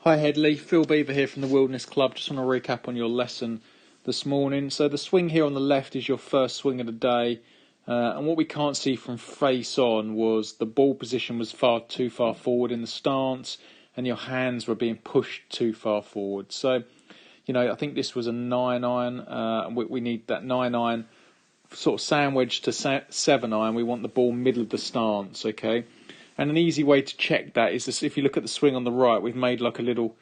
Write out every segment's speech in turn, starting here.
Hi Hadley, Phil Beever here from the Wilderness Club. Just want to recap on your lesson this morning. So the swing here on the left is your first swing of the day, and what we can't see from face on was the ball position was too far forward in the stance, and your hands were being pushed too far forward. So, I think this was a 9-iron. We need that 9-iron sort of sandwich to 7-iron. We want the ball middle of the stance, okay? And an easy way to check that is this, if you look at the swing on the right, we've made like a little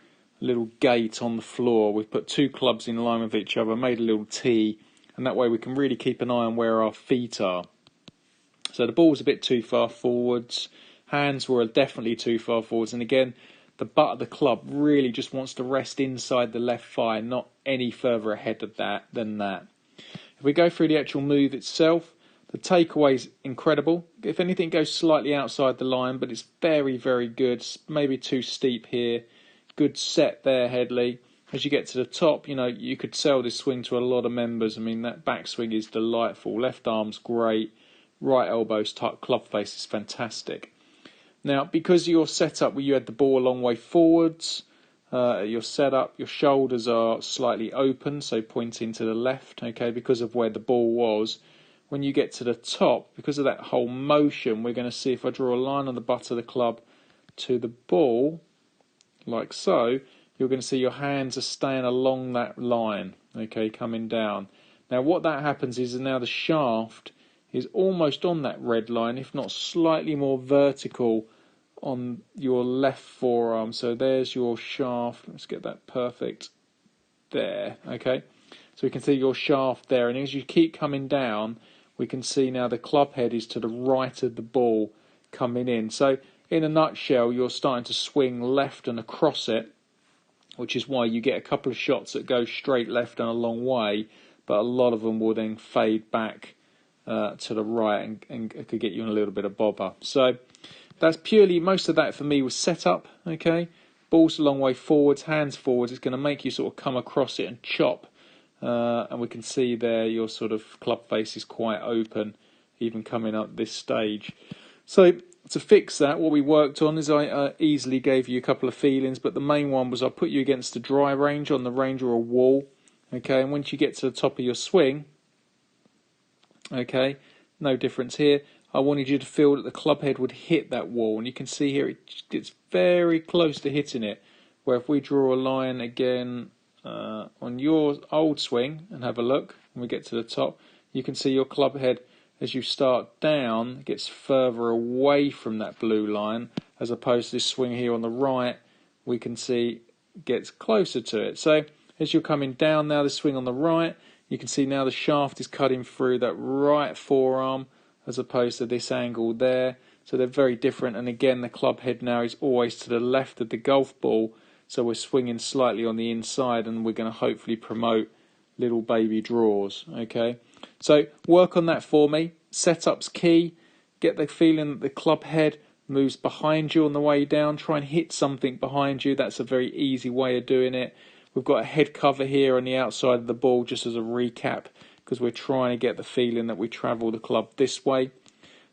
gate on the floor. We've put two clubs in line with each other, made a little T, and that way we can really keep an eye on where our feet are. So the ball's a bit too far forwards, hands were definitely too far forwards, and again, the butt of the club really just wants to rest inside the left thigh, not any further ahead of than that. If we go through the actual move itself, the takeaway's incredible. If anything, goes slightly outside the line, but it's very, very good. Maybe too steep here. Good set there, Hadley. As you get to the top, you could sell this swing to a lot of members. I mean, that backswing is delightful. Left arm's great. Right elbow's tight. Club face is fantastic. Now, because your setup where you had the ball a long way forwards, your setup, your shoulders are slightly open, so pointing to the left, okay, because of where the ball was. When you get to the top, because of that whole motion, we're going to see if I draw a line on the butt of the club to the ball, like so, you're going to see your hands are staying along that line, okay, coming down. Now what that happens is now the shaft is almost on that red line, if not slightly more vertical on your left forearm. So there's your shaft. Let's get that perfect there, okay. So we can see your shaft there, and as you keep coming down, we can see now the club head is to the right of the ball coming in. So in a nutshell, you're starting to swing left and across it, which is why you get a couple of shots that go straight left and a long way, but a lot of them will then fade back to the right and could get you in a little bit of bobber. So that's purely, most of that for me was set up, okay? Ball's a long way forwards, hands forwards. It's going to make you sort of come across it and chop. And we can see there your sort of club face is quite open, even coming up this stage. So to fix that, what we worked on is I easily gave you a couple of feelings, but the main one was I put you against a dry range on the range or a wall, okay, and once you get to the top of your swing, okay, no difference here, I wanted you to feel that the club head would hit that wall, and you can see here it's very close to hitting it, where if we draw a line again on your old swing and have a look, when we get to the top, you can see your club head as you start down gets further away from that blue line, as opposed to this swing here on the right, we can see gets closer to it. So as you're coming down now, the swing on the right, you can see now the shaft is cutting through that right forearm as opposed to this angle there. So they're very different, and again the club head now is always to the left of the golf ball. So we're swinging slightly on the inside, and we're going to hopefully promote little baby draws, okay? So work on that for me. Setup's key. Get the feeling that the club head moves behind you on the way down. Try and hit something behind you. That's a very easy way of doing it. We've got a head cover here on the outside of the ball, just as a recap, because we're trying to get the feeling that we travel the club this way.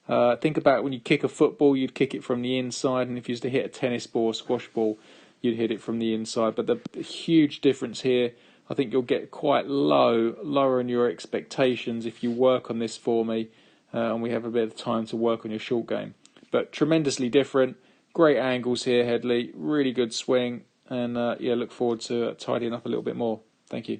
Think about when you kick a football, you'd kick it from the inside, and if you used to hit a tennis ball or squash ball, you'd hit it from the inside. But the huge difference here, I think you'll get quite lower in your expectations if you work on this for me, and we have a bit of time to work on your short game. But tremendously different, great angles here, Hadley, really good swing, and yeah, look forward to tidying up a little bit more. Thank you.